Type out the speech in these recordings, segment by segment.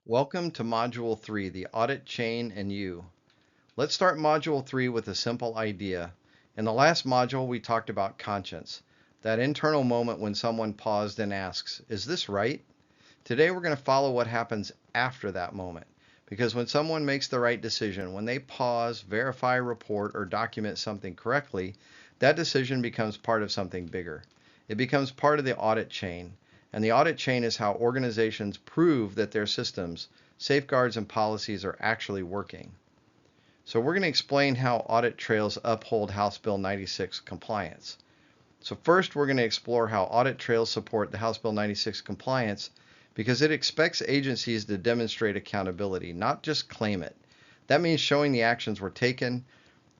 Welcome to Module 3, the Audit Chain and You. Let's start Module 3 with a simple idea. In the last module, we talked about conscience, that internal moment when someone paused and asks, is this right? Today, we're going to follow what happens after that moment. Because when someone makes the right decision, when they pause, verify, report, or document something correctly, that decision becomes part of something bigger. It becomes part of the audit chain. And the audit chain is how organizations prove that their systems, safeguards, and policies are actually working. So we're going to explain how audit trails uphold House Bill 96 compliance. So first, we're going to explore how audit trails support the House Bill 96 compliance because it expects agencies to demonstrate accountability, not just claim it. That means showing the actions were taken,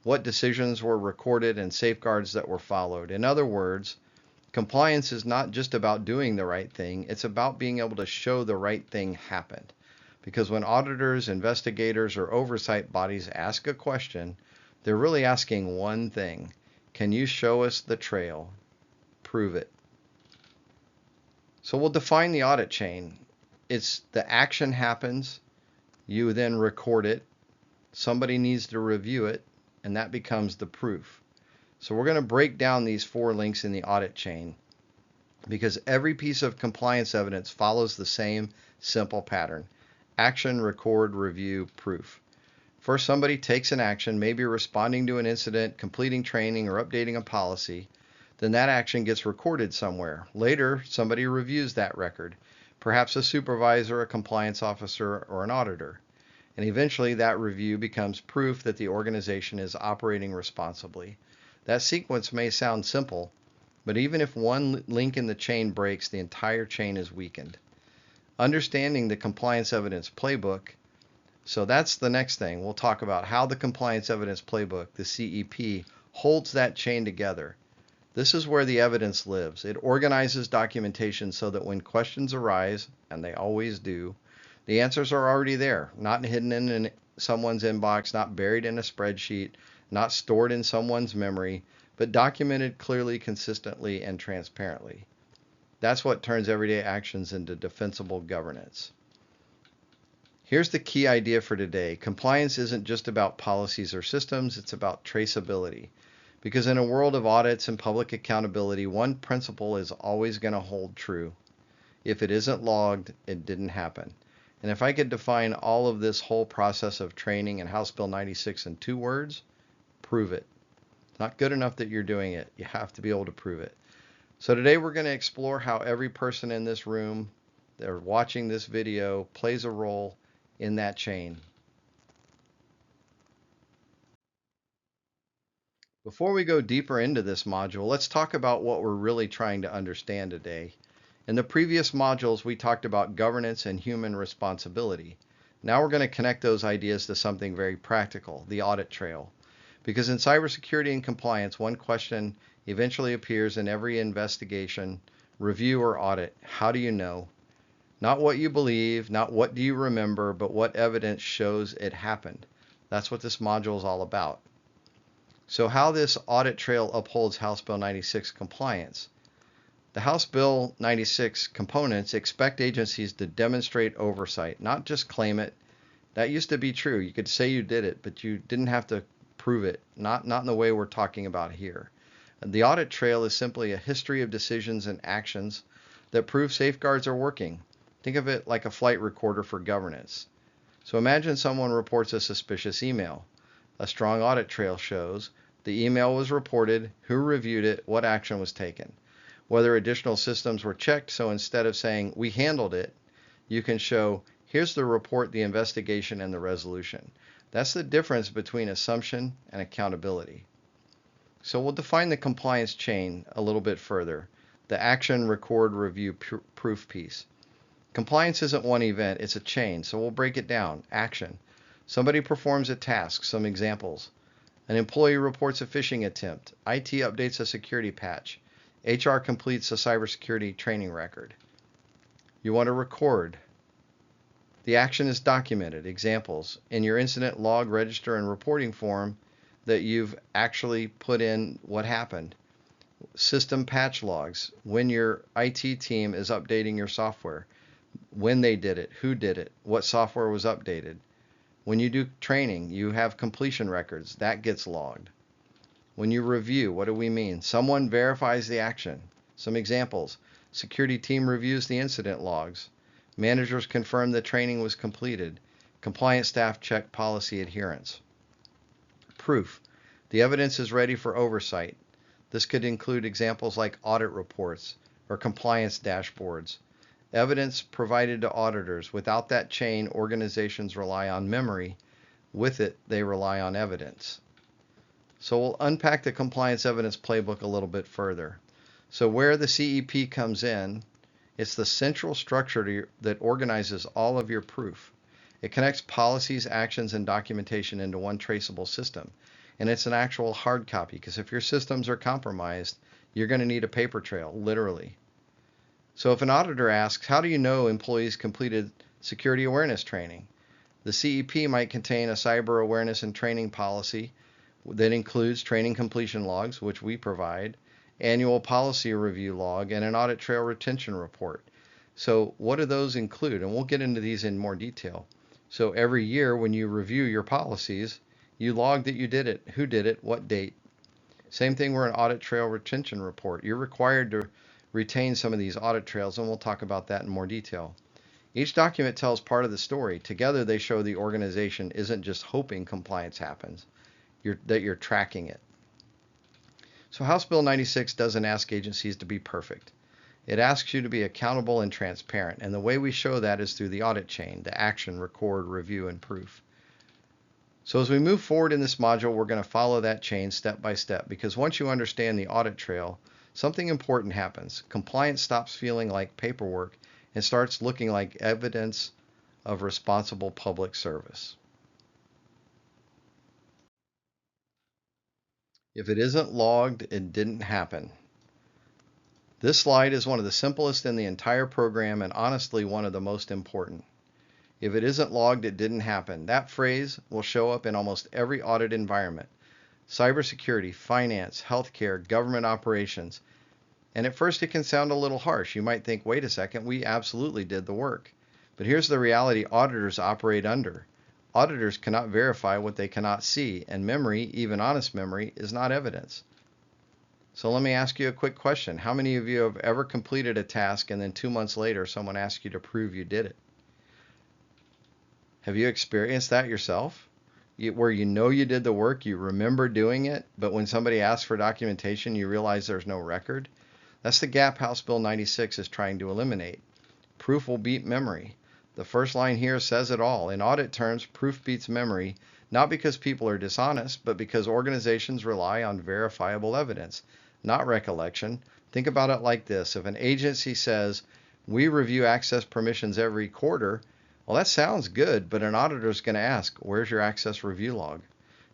what decisions were recorded, and safeguards that were followed. In other words, compliance is not just about doing the right thing, it's about being able to show the right thing happened. Because when auditors, investigators, or oversight bodies ask a question, they're really asking one thing. Can you show us the trail? Prove it. So we'll define the audit chain. It's the action happens, you then record it, somebody needs to review it, and that becomes the proof. So we're going to break down these 4 links in the audit chain because every piece of compliance evidence follows the same simple pattern. Action, record, review, proof. First, somebody takes an action, maybe responding to an incident, completing training, or updating a policy. Then that action gets recorded somewhere. Later, somebody reviews that record, perhaps a supervisor, a compliance officer, or an auditor. And eventually, that review becomes proof that the organization is operating responsibly. That sequence may sound simple, but even if one link in the chain breaks, the entire chain is weakened. Understanding the compliance evidence playbook, so that's the next thing. We'll talk about how the compliance evidence playbook, the CEP, holds that chain together. This is where the evidence lives. It organizes documentation so that when questions arise, and they always do, the answers are already there, not hidden in someone's inbox, not buried in a spreadsheet, not stored in someone's memory, but documented clearly, consistently, and transparently. That's what turns everyday actions into defensible governance. Here's the key idea for today. Compliance isn't just about policies or systems, it's about traceability. Because in a world of audits and public accountability, one principle is always going to hold true. If it isn't logged, it didn't happen. And if I could define all of this whole process of training in House Bill 96 in 2 words, prove it. It's not good enough that you're doing it. You have to be able to prove it. So today we're going to explore how every person in this room that are watching this video plays a role in that chain. Before we go deeper into this module, let's talk about what we're really trying to understand today. In the previous modules, we talked about governance and human responsibility. Now we're going to connect those ideas to something very practical, the audit trail. Because in cybersecurity and compliance, one question eventually appears in every investigation, review, or audit. How do you know? Not what you believe, not what do you remember, but what evidence shows it happened. That's what this module is all about. So how this audit trail upholds House Bill 96 compliance. The House Bill 96 components expect agencies to demonstrate oversight, not just claim it. That used to be true. You could say you did it, but you didn't have to prove it, not in the way we're talking about here. The audit trail is simply a history of decisions and actions that prove safeguards are working. Think of it like a flight recorder for governance. So imagine someone reports a suspicious email. A strong audit trail shows the email was reported, who reviewed it, what action was taken, whether additional systems were checked. So instead of saying we handled it, you can show here's the report, the investigation, and the resolution. That's the difference between assumption and accountability. So we'll define the compliance chain a little bit further. The action, record, review, proof piece. Compliance isn't one event, it's a chain. So we'll break it down. Action. Somebody performs a task. Some examples. An employee reports a phishing attempt. IT updates a security patch. HR completes a cybersecurity training record. You want to record. The action is documented. Examples. In your incident log, register, and reporting form that you've actually put in what happened. System patch logs. When your IT team is updating your software. when they did it, who did it, what software was updated. When you do training, you have completion records. That gets logged. When you review, what do we mean? Someone verifies the action. Some examples. Security team reviews the incident logs. Managers confirm the training was completed. Compliance staff check policy adherence. Proof. The evidence is ready for oversight. This could include examples like audit reports or compliance dashboards. Evidence provided to auditors. Without that chain, organizations rely on memory. With it, they rely on evidence. So we'll unpack the compliance evidence playbook a little bit further. So where the CEP comes in, it's the central structure that organizes all of your proof. It connects policies, actions, and documentation into one traceable system. And it's an actual hard copy, because if your systems are compromised, you're going to need a paper trail, literally. So if an auditor asks, how do you know employees completed security awareness training? The CEP might contain a cyber awareness and training policy that includes training completion logs, which we provide, annual policy review log, and an audit trail retention report. So what do those include? And we'll get into these in more detail. So every year when you review your policies, you log that you did it, who did it, what date. Same thing with an audit trail retention report. You're required to retain some of these audit trails, and we'll talk about that in more detail. Each document tells part of the story. Together they show the organization isn't just hoping compliance happens, that you're tracking it. So House Bill 96 doesn't ask agencies to be perfect. It asks you to be accountable and transparent, and the way we show that is through the audit chain, the action, record, review, and proof. So as we move forward in this module, we're going to follow that chain step by step, because once you understand the audit trail, something important happens. Compliance stops feeling like paperwork and starts looking like evidence of responsible public service. If it isn't logged, it didn't happen. This slide is one of the simplest in the entire program, and honestly one of the most important. If it isn't logged, it didn't happen. That phrase will show up in almost every audit environment. Cybersecurity, finance, healthcare, government operations. And at first it can sound a little harsh. You might think, wait a second, we absolutely did the work. But here's the reality auditors operate under. Auditors cannot verify what they cannot see, and memory, even honest memory, is not evidence. So let me ask you a quick question. How many of you have ever completed a task and then 2 months later someone asks you to prove you did it? Have you experienced that yourself? Where you know you did the work, you remember doing it, but when somebody asks for documentation, you realize there's no record? That's the gap House Bill 96 is trying to eliminate. Proof will beat memory. The first line here says it all. In audit terms, proof beats memory, not because people are dishonest, but because organizations rely on verifiable evidence, not recollection. Think about it like this. If an agency says, we review access permissions every quarter, well, that sounds good, but an auditor is going to ask, where's your access review log?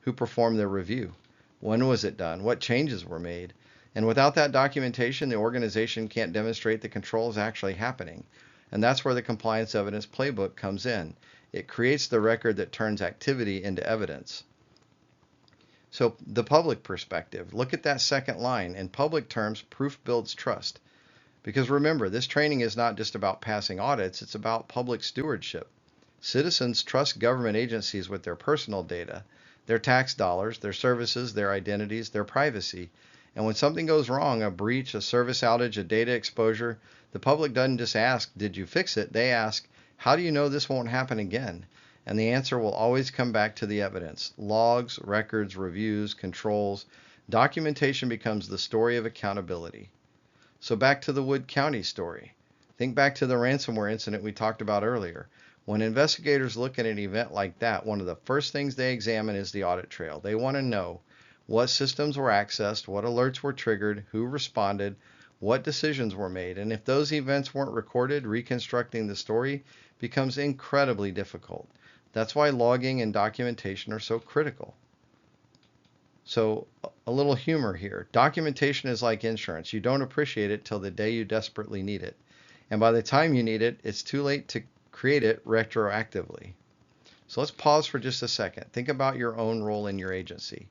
Who performed the review? When was it done? What changes were made? And without that documentation, the organization can't demonstrate the control is actually happening. And that's where the compliance evidence playbook comes in. It creates the record that turns activity into evidence. So the public perspective, look at that second line. In public terms, proof builds trust. Because remember, this training is not just about passing audits, it's about public stewardship. Citizens trust government agencies with their personal data, their tax dollars, their services, their identities, their privacy. And when something goes wrong, a breach, a service outage, a data exposure, the public doesn't just ask, did you fix it? They ask, how do you know this won't happen again? And the answer will always come back to the evidence. Logs, records, reviews, controls. Documentation becomes the story of accountability. So back to the Wood County story. Think back to the ransomware incident we talked about earlier. When investigators look at an event like that, one of the first things they examine is the audit trail. They want to know what systems were accessed, what alerts were triggered, who responded, what decisions were made. And if those events weren't recorded, reconstructing the story becomes incredibly difficult. That's why logging and documentation are so critical. So a little humor here. Documentation is like insurance. You don't appreciate it till the day you desperately need it. And by the time you need it, it's too late to create it retroactively. So let's pause for just a second. Think about your own role in your agency.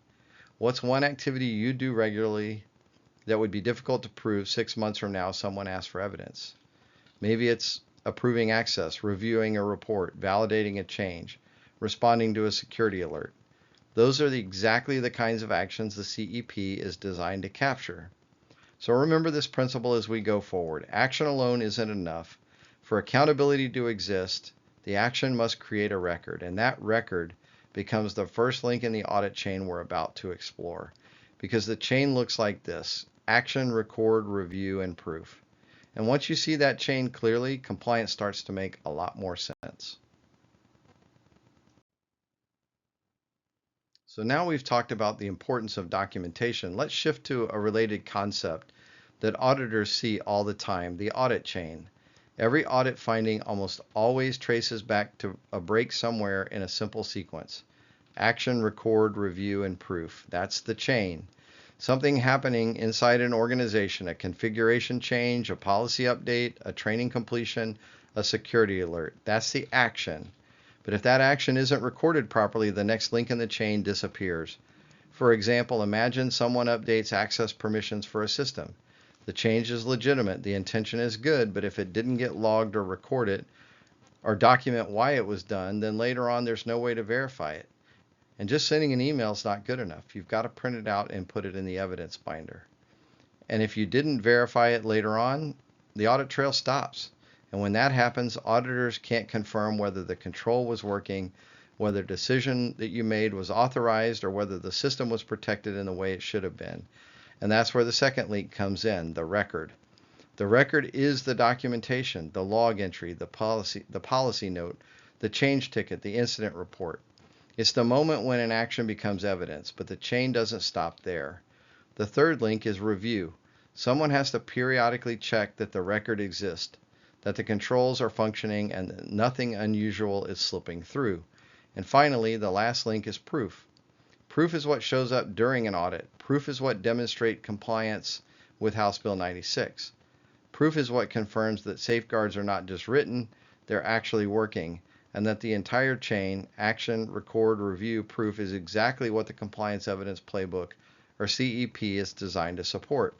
What's one activity you do regularly that would be difficult to prove 6 months from now someone asks for evidence? Maybe it's approving access, reviewing a report, validating a change, responding to a security alert. Those are exactly the kinds of actions the CEP is designed to capture. So remember this principle as we go forward. Action alone isn't enough. For accountability to exist, the action must create a record, and that record becomes the first link in the audit chain we're about to explore. Because the chain looks like this: action, record, review, and proof. And once you see that chain clearly, compliance starts to make a lot more sense. So now we've talked about the importance of documentation. Let's shift to a related concept that auditors see all the time: the audit chain. Every audit finding almost always traces back to a break somewhere in a simple sequence: action, record, review, and proof. That's the chain. Something happening inside an organization: a configuration change, a policy update, a training completion, a security alert. That's the action. But if that action isn't recorded properly, the next link in the chain disappears. For example, imagine someone updates access permissions for a system. The change is legitimate, the intention is good, but if it didn't get logged or recorded or document why it was done, then later on there's no way to verify it. And just sending an email is not good enough. You've got to print it out and put it in the evidence binder. And if you didn't verify it later on, the audit trail stops. And when that happens, auditors can't confirm whether the control was working, whether the decision that you made was authorized, or whether the system was protected in the way it should have been. And that's where the second link comes in: the record. The record is the documentation, the log entry, the policy note, the change ticket, the incident report. It's the moment when an action becomes evidence, but the chain doesn't stop there. The third link is review. Someone has to periodically check that the record exists, that the controls are functioning, and that nothing unusual is slipping through. And finally, the last link is proof. Proof is what shows up during an audit. Proof is what demonstrates compliance with House Bill 96. Proof is what confirms that safeguards are not just written, they're actually working, and that the entire chain, action, record, review, proof, is exactly what the Compliance Evidence Playbook, or CEP, is designed to support.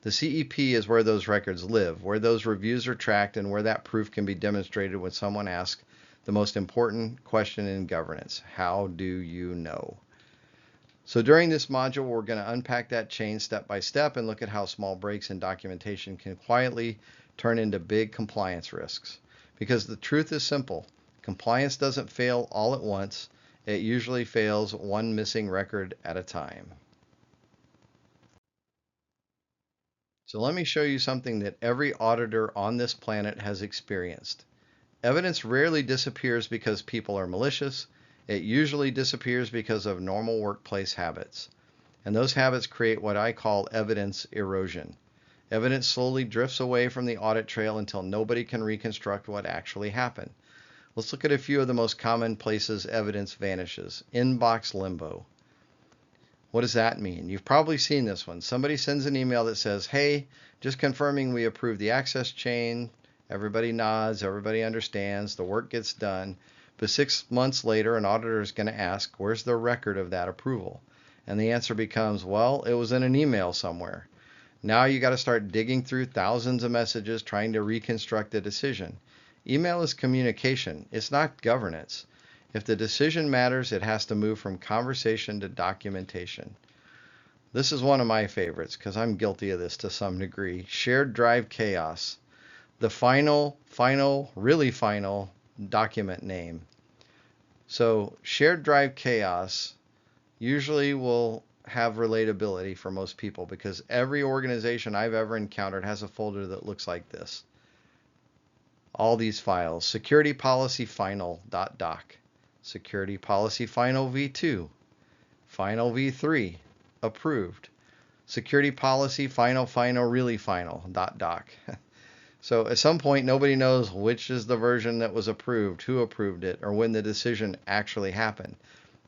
The CEP is where those records live, where those reviews are tracked, and where that proof can be demonstrated when someone asks the most important question in governance: how do you know? So during this module, we're going to unpack that chain step by step and look at how small breaks in documentation can quietly turn into big compliance risks. Because the truth is simple: compliance doesn't fail all at once. It usually fails one missing record at a time. So let me show you something that every auditor on this planet has experienced. Evidence rarely disappears because people are malicious. It usually disappears because of normal workplace habits. And those habits create what I call evidence erosion. Evidence slowly drifts away from the audit trail until nobody can reconstruct what actually happened. Let's look at a few of the most common places evidence vanishes. Inbox limbo. What does that mean? You've probably seen this one. Somebody sends an email that says, "Hey, just confirming we approved the access chain." Everybody nods, everybody understands, the work gets done. But 6 months later, an auditor is going to ask, "Where's the record of that approval?" And the answer becomes, "Well, it was in an email somewhere." Now you got to start digging through thousands of messages trying to reconstruct a decision. Email is communication. It's not governance. If the decision matters, it has to move from conversation to documentation. This is one of my favorites because I'm guilty of this to some degree. Shared drive chaos. The final, really final document name. So shared drive chaos usually will have relatability for most people because every organization I've ever encountered has a folder that looks like this. All these files: security policy final .doc, security policy final v2, final v3, approved, security policy final really final .doc. So at some point, nobody knows which is the version that was approved, who approved it, or when the decision actually happened.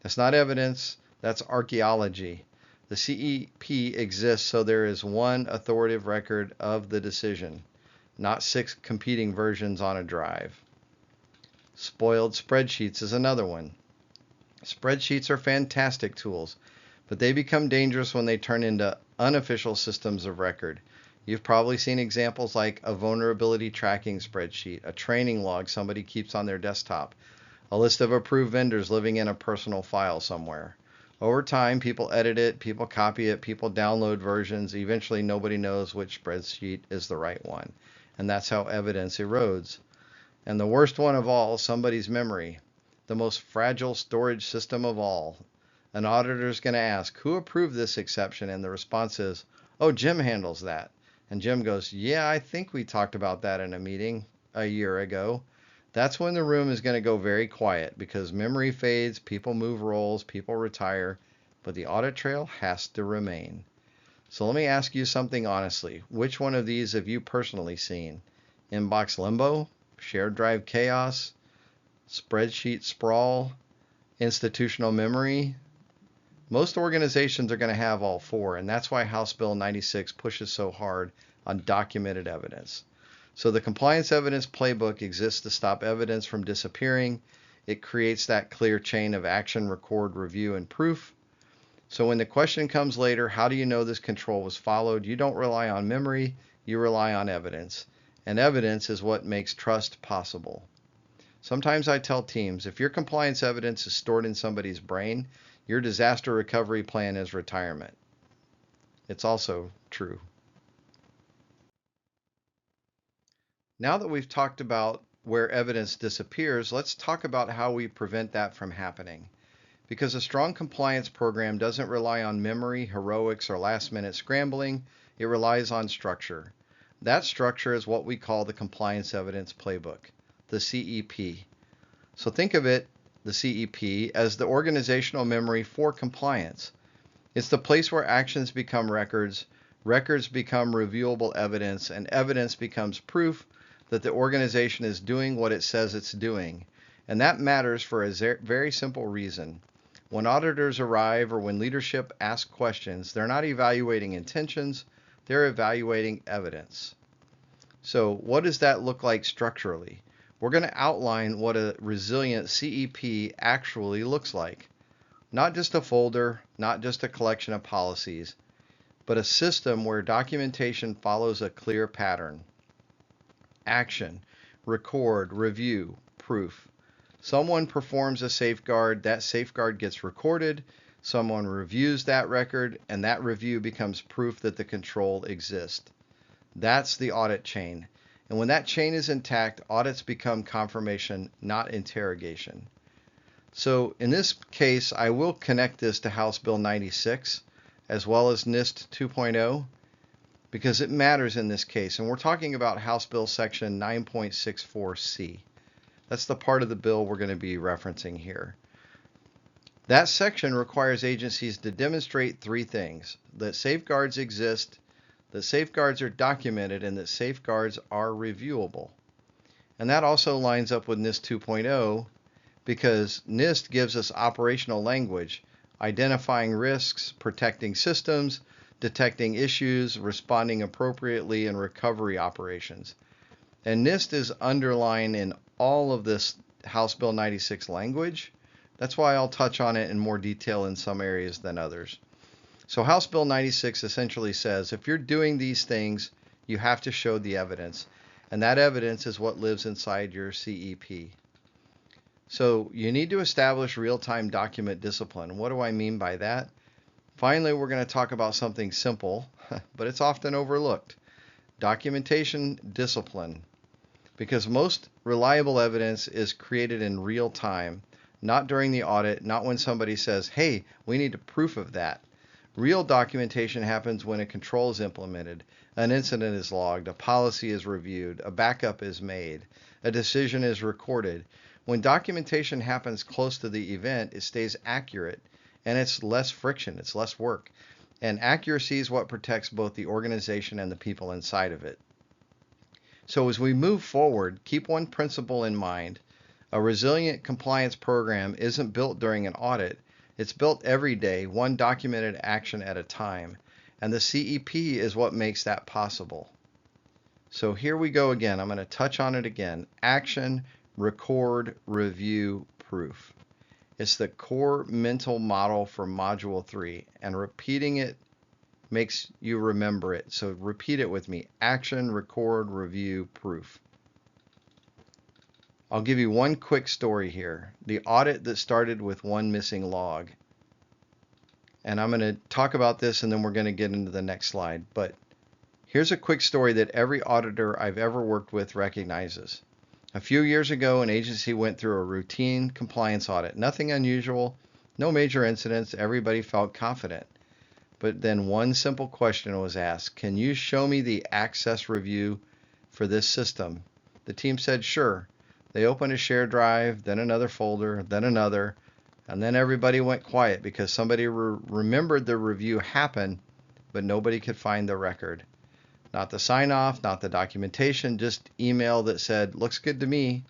That's not evidence, that's archaeology. The CEP exists so there is one authoritative record of the decision, not 6 competing versions on a drive. Spoiled spreadsheets is another one. Spreadsheets are fantastic tools, but they become dangerous when they turn into unofficial systems of record. You've probably seen examples like a vulnerability tracking spreadsheet, a training log somebody keeps on their desktop, a list of approved vendors living in a personal file somewhere. Over time, people edit it, people copy it, people download versions. Eventually, nobody knows which spreadsheet is the right one. And that's how evidence erodes. And the worst one of all, somebody's memory, the most fragile storage system of all. An auditor is going to ask, who approved this exception? And the response is, oh, Jim handles that. And Jim goes, yeah, I think we talked about that in a meeting a year ago. That's when the room is going to go very quiet because memory fades, people move roles, people retire, but the audit trail has to remain. So let me ask you something honestly. Which one of these have you personally seen? Inbox limbo, shared drive chaos, spreadsheet sprawl, institutional memory? Most organizations are going to have all four, and that's why House Bill 96 pushes so hard on documented evidence. So the compliance evidence playbook exists to stop evidence from disappearing. It creates that clear chain of action, record, review, and proof. So when the question comes later, how do you know this control was followed? You don't rely on memory, you rely on evidence. And evidence is what makes trust possible. Sometimes I tell teams, if your compliance evidence is stored in somebody's brain, your disaster recovery plan is retirement. It's also true. Now that we've talked about where evidence disappears, let's talk about how we prevent that from happening. Because a strong compliance program doesn't rely on memory, heroics, or last-minute scrambling, it relies on structure. That structure is what we call the Compliance Evidence Playbook, the CEP. So think of it, the CEP, as the organizational memory for compliance. It's the place where actions become records, records become reviewable evidence, and evidence becomes proof that the organization is doing what it says it's doing. And that matters for a very simple reason. When auditors arrive or when leadership asks questions, they're not evaluating intentions, they're evaluating evidence. So what does that look like structurally? We're going to outline what a resilient CEP actually looks like. Not just a folder, not just a collection of policies, but a system where documentation follows a clear pattern. Action, record, review, proof. Someone performs a safeguard, that safeguard gets recorded, someone reviews that record, and that review becomes proof that the control exists. That's the audit chain. And when that chain is intact, audits become confirmation, not interrogation. So in this case, I will connect this to House Bill 96 as well as NIST 2.0 because it matters in this case. And we're talking about House Bill Section 9.64C. That's the part of the bill we're going to be referencing here. That section requires agencies to demonstrate three things: that safeguards exist, that safeguards are documented, and that safeguards are reviewable. And that also lines up with NIST 2.0 because NIST gives us operational language, identifying risks, protecting systems, detecting issues, responding appropriately, and recovery operations. And NIST is underlined in all of this House Bill 96 language. That's why I'll touch on it in more detail in some areas than others. So House Bill 96 essentially says if you're doing these things, you have to show the evidence. And that evidence is what lives inside your CEP. So you need to establish real-time document discipline. What do I mean by that? Finally, we're going to talk about something simple, but it's often overlooked. Documentation discipline. Because most reliable evidence is created in real time, not during the audit, not when somebody says, hey, we need a proof of that. Real documentation happens when a control is implemented, an incident is logged, a policy is reviewed, a backup is made, a decision is recorded. When documentation happens close to the event, it stays accurate and it's less friction, it's less work. And accuracy is what protects both the organization and the people inside of it. So as we move forward, keep one principle in mind. A resilient compliance program isn't built during an audit. It's built every day, one documented action at a time. And the CEP is what makes that possible. So here we go again. I'm going to touch on it again. Action, record, review, proof. It's the core mental model for Module 3, and repeating it makes you remember it. So repeat it with me. Action, record, review, proof. I'll give you one quick story here. The audit that started with one missing log. And I'm going to talk about this and then we're going to get into the next slide. But here's a quick story that every auditor I've ever worked with recognizes. A few years ago, an agency went through a routine compliance audit. Nothing unusual, no major incidents. Everybody felt confident. But then one simple question was asked, can you show me the access review for this system? The team said, sure. They opened a shared drive, then another folder, then another, and then everybody went quiet because somebody remembered the review happened, but nobody could find the record. Not the sign-off, not the documentation, just email that said, looks good to me.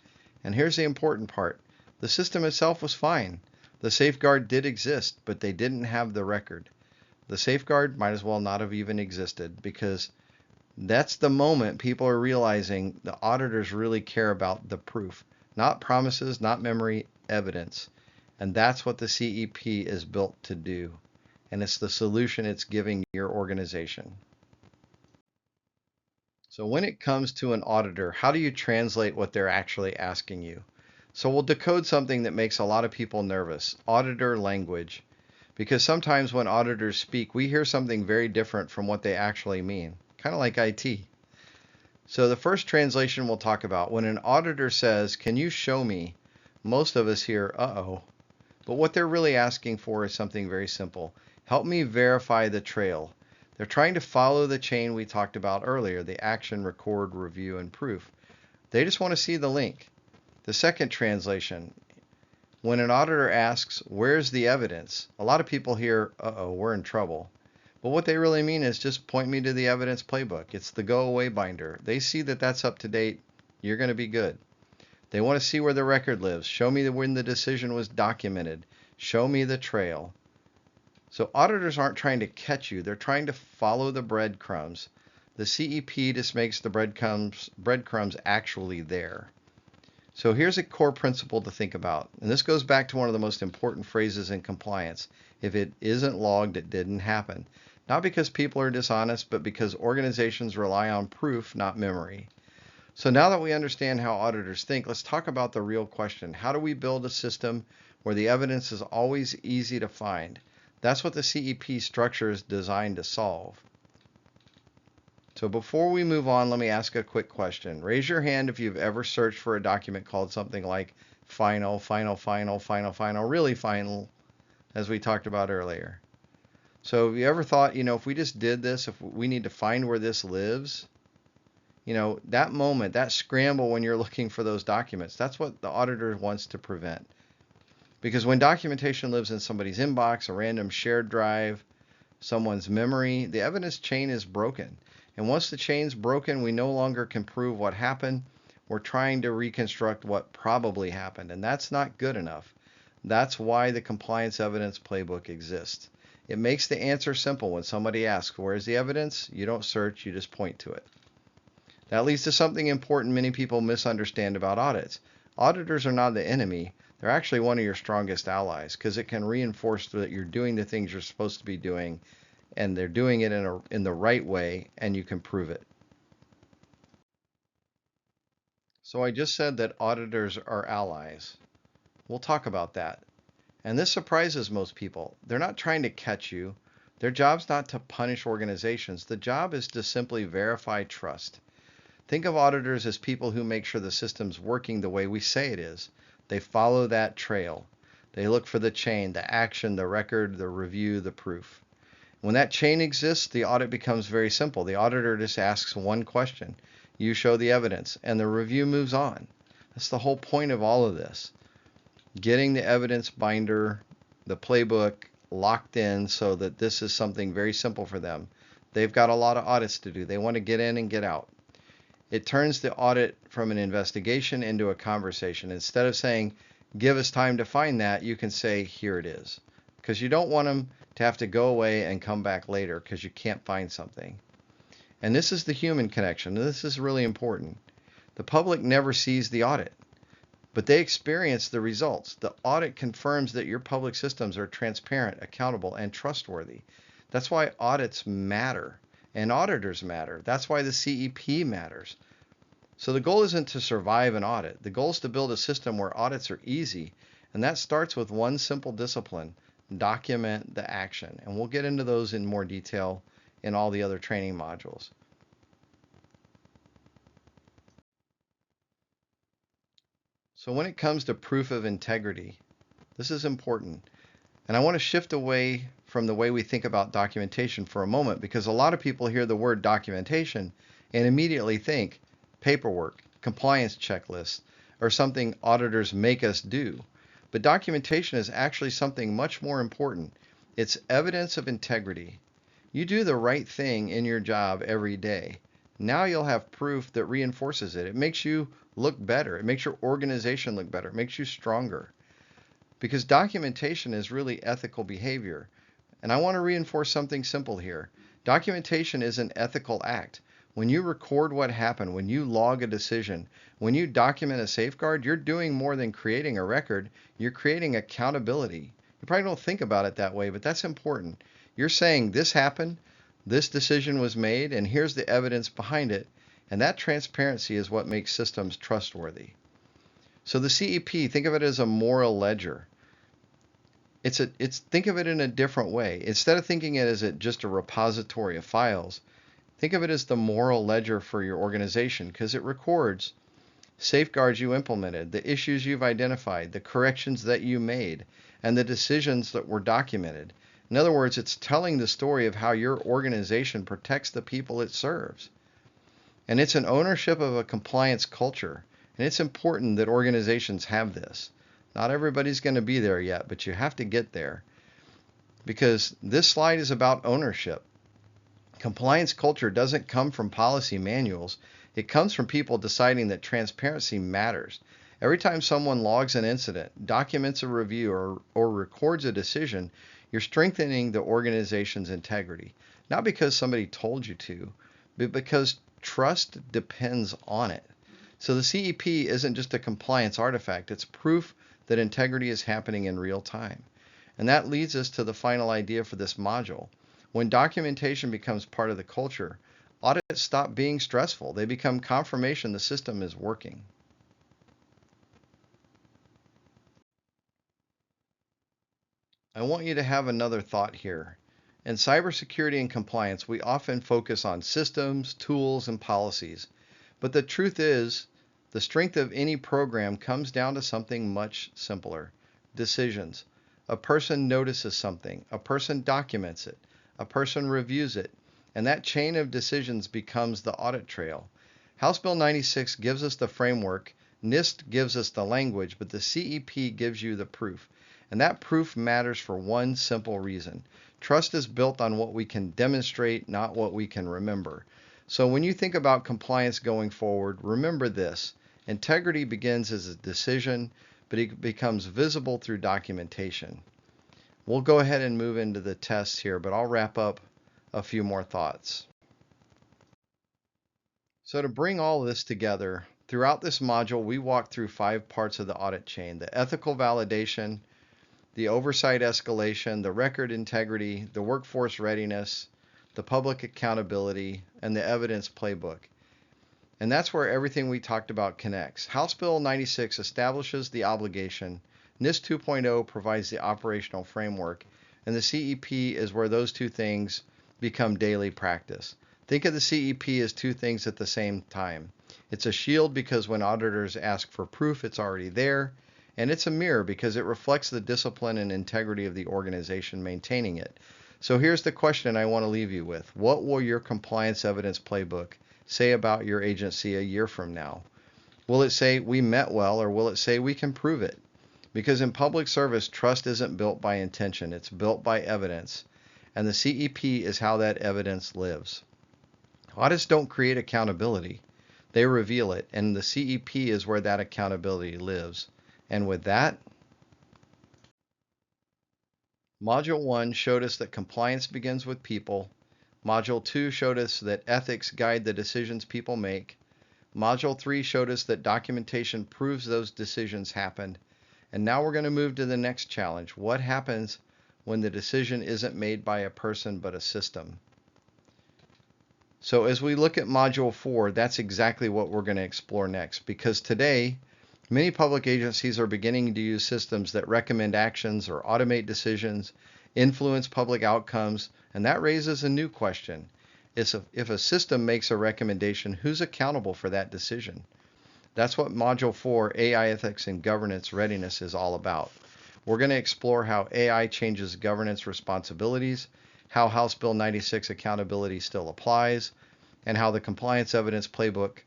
And here's the important part. The system itself was fine. The safeguard did exist, but they didn't have the record. The safeguard might as well not have even existed because that's the moment people are realizing the auditors really care about the proof, not promises, not memory, evidence. And that's what the CEP is built to do. And it's the solution it's giving your organization. So when it comes to an auditor, how do you translate what they're actually asking you? So we'll decode something that makes a lot of people nervous, auditor language. Because sometimes when auditors speak, we hear something very different from what they actually mean, kind of like IT. So the first translation we'll talk about, when an auditor says, can you show me? Most of us hear, uh-oh. But what they're really asking for is something very simple. Help me verify the trail. They're trying to follow the chain we talked about earlier, the action, record, review, and proof. They just want to see the link. The second translation, when an auditor asks, where's the evidence? A lot of people hear, uh-oh, we're in trouble. But what they really mean is just point me to the evidence playbook. It's the go away binder. They see that that's up to date. You're going to be good. They want to see where the record lives. Show me when the decision was documented. Show me the trail. So auditors aren't trying to catch you. They're trying to follow the breadcrumbs. The CEP just makes the breadcrumbs actually there. So here's a core principle to think about. And this goes back to one of the most important phrases in compliance. If it isn't logged, it didn't happen. Not because people are dishonest, but because organizations rely on proof, not memory. So now that we understand how auditors think, let's talk about the real question. How do we build a system where the evidence is always easy to find? That's what the CEP structure is designed to solve. So before we move on, let me ask a quick question. Raise your hand if you've ever searched for a document called something like final, really final, as we talked about earlier. So have you ever thought, if we just did this, if we need to find where this lives, that moment, that scramble when you're looking for those documents, that's what the auditor wants to prevent. Because when documentation lives in somebody's inbox, a random shared drive, someone's memory, the evidence chain is broken. And once the chain's broken, we no longer can prove what happened. We're trying to reconstruct what probably happened, and that's not good enough. That's why the compliance evidence playbook exists. It makes the answer simple. When somebody asks, where's the evidence? You don't search, you just point to it. That leads to something important many people misunderstand about audits. Auditors are not the enemy. They're actually one of your strongest allies because it can reinforce that you're doing the things you're supposed to be doing and they're doing it in the right way and you can prove it. So I just said that auditors are allies. We'll talk about that. And this surprises most people. They're not trying to catch you. Their job's not to punish organizations. The job is to simply verify trust. Think of auditors as people who make sure the system's working the way we say it is. They follow that trail. They look for the chain, the action, the record, the review, the proof. When that chain exists, the audit becomes very simple. The auditor just asks one question. You show the evidence, and the review moves on. That's the whole point of all of this. Getting the evidence binder, the playbook, locked in so that this is something very simple for them. They've got a lot of audits to do. They want to get in and get out. It turns the audit from an investigation into a conversation. Instead of saying, give us time to find that, you can say, here it is. Because you don't want them to have to go away and come back later because you can't find something. And this is the human connection. This is really important. The public never sees the audit, but they experience the results. The audit confirms that your public systems are transparent, accountable, and trustworthy. That's why audits matter and auditors matter. That's why the CEP matters. So the goal isn't to survive an audit. The goal is to build a system where audits are easy. And that starts with one simple discipline: document the action. And we'll get into those in more detail in all the other training modules. So when it comes to proof of integrity, this is important. And I want to shift away from the way we think about documentation for a moment, because a lot of people hear the word documentation and immediately think paperwork, compliance checklists, or something auditors make us do. But documentation is actually something much more important. It's evidence of integrity. You do the right thing in your job every day. Now you'll have proof that reinforces it. It makes you look better. It makes your organization look better. It makes you stronger. Because documentation is really ethical behavior. And I want to reinforce something simple here. Documentation is an ethical act. When you record what happened, when you log a decision, when you document a safeguard, you're doing more than creating a record. You're creating accountability. You probably don't think about it that way, but that's important. You're saying this happened, this decision was made, and here's the evidence behind it. And that transparency is what makes systems trustworthy. So the CEP, think of it as a moral ledger. Think of it in a different way. Instead of thinking it as just a repository of files, think of it as the moral ledger for your organization, because it records safeguards you implemented, the issues you've identified, the corrections that you made, and the decisions that were documented. In other words, it's telling the story of how your organization protects the people it serves. And it's an ownership of a compliance culture. And it's important that organizations have this. Not everybody's going to be there yet, but you have to get there. Because this slide is about ownership. Compliance culture doesn't come from policy manuals. It comes from people deciding that transparency matters. Every time someone logs an incident, documents a review, or records a decision, you're strengthening the organization's integrity. Not because somebody told you to, but because trust depends on it. So the CEP isn't just a compliance artifact. It's proof that integrity is happening in real time. And that leads us to the final idea for this module. When documentation becomes part of the culture, audits stop being stressful. They become confirmation the system is working. I want you to have another thought here. In cybersecurity and compliance, we often focus on systems, tools, and policies. But the truth is, the strength of any program comes down to something much simpler: decisions. A person notices something, a person documents it, a person reviews it, and that chain of decisions becomes the audit trail. House Bill 96 gives us the framework, NIST gives us the language, but the CEP gives you the proof. And that proof matters for one simple reason. Trust is built on what we can demonstrate, not what we can remember. So when you think about compliance going forward, remember this: integrity begins as a decision, but it becomes visible through documentation. We'll go ahead and move into the tests here, but I'll wrap up a few more thoughts. So to bring all this together, throughout this module, we walk through 5 parts of the audit chain: the ethical validation, the oversight escalation, the record integrity, the workforce readiness, the public accountability, and the evidence playbook. And that's where everything we talked about connects. House Bill 96 establishes the obligation, NIST 2.0 provides the operational framework, and the CEP is where those two things become daily practice. Think of the CEP as two things at the same time. It's a shield because when auditors ask for proof, it's already there. And it's a mirror because it reflects the discipline and integrity of the organization maintaining it. So here's the question I want to leave you with. What will your compliance evidence playbook say about your agency a year from now? Will it say we met well, or will it say we can prove it? Because in public service, trust isn't built by intention, it's built by evidence. And the CEP is how that evidence lives. Audits don't create accountability, they reveal it, and the CEP is where that accountability lives. And with that, Module 1 showed us that compliance begins with people. Module 2 showed us that ethics guide the decisions people make. Module 3 showed us that documentation proves those decisions happened. And now we're going to move to the next challenge. What happens when the decision isn't made by a person but a system. So as we look at Module 4, that's exactly what we're going to explore next, because today, many public agencies are beginning to use systems that recommend actions or automate decisions, influence public outcomes, and that raises a new question. If a system makes a recommendation, who's accountable for that decision? That's what Module 4, AI Ethics and Governance Readiness, is all about. We're going to explore how AI changes governance responsibilities, how House Bill 96 accountability still applies, and how the Compliance Evidence Playbook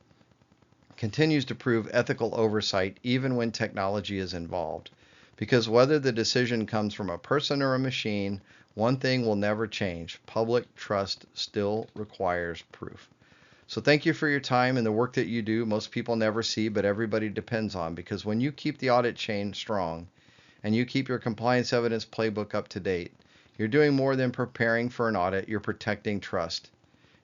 continues to prove ethical oversight even when technology is involved. Because whether the decision comes from a person or a machine, one thing will never change: public trust still requires proof. So thank you for your time and the work that you do. Most people never see, but everybody depends on, because when you keep the audit chain strong and you keep your compliance evidence playbook up to date, you're doing more than preparing for an audit. You're protecting trust.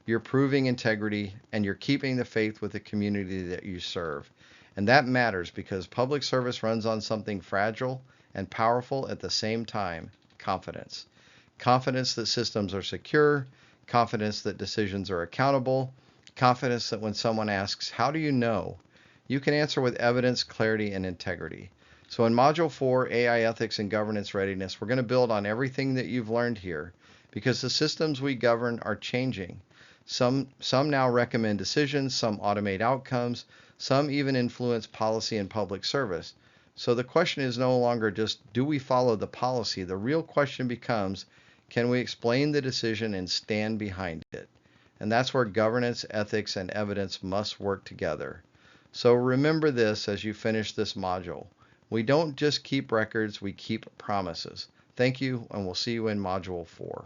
You're proving integrity, and you're keeping the faith with the community that you serve. And that matters, because public service runs on something fragile and powerful at the same time: confidence. Confidence that systems are secure, confidence that decisions are accountable, confidence that when someone asks, "How do you know?" you can answer with evidence, clarity, and integrity. So in Module 4, AI Ethics and Governance Readiness, we're going to build on everything that you've learned here, because the systems we govern are changing. Some now recommend decisions, some automate outcomes, some even influence policy and public service. So the question is no longer just, do we follow the policy? The real question becomes, can we explain the decision and stand behind it? And that's where governance, ethics, and evidence must work together. So remember this as you finish this module: we don't just keep records, we keep promises. Thank you, and we'll see you in Module 4.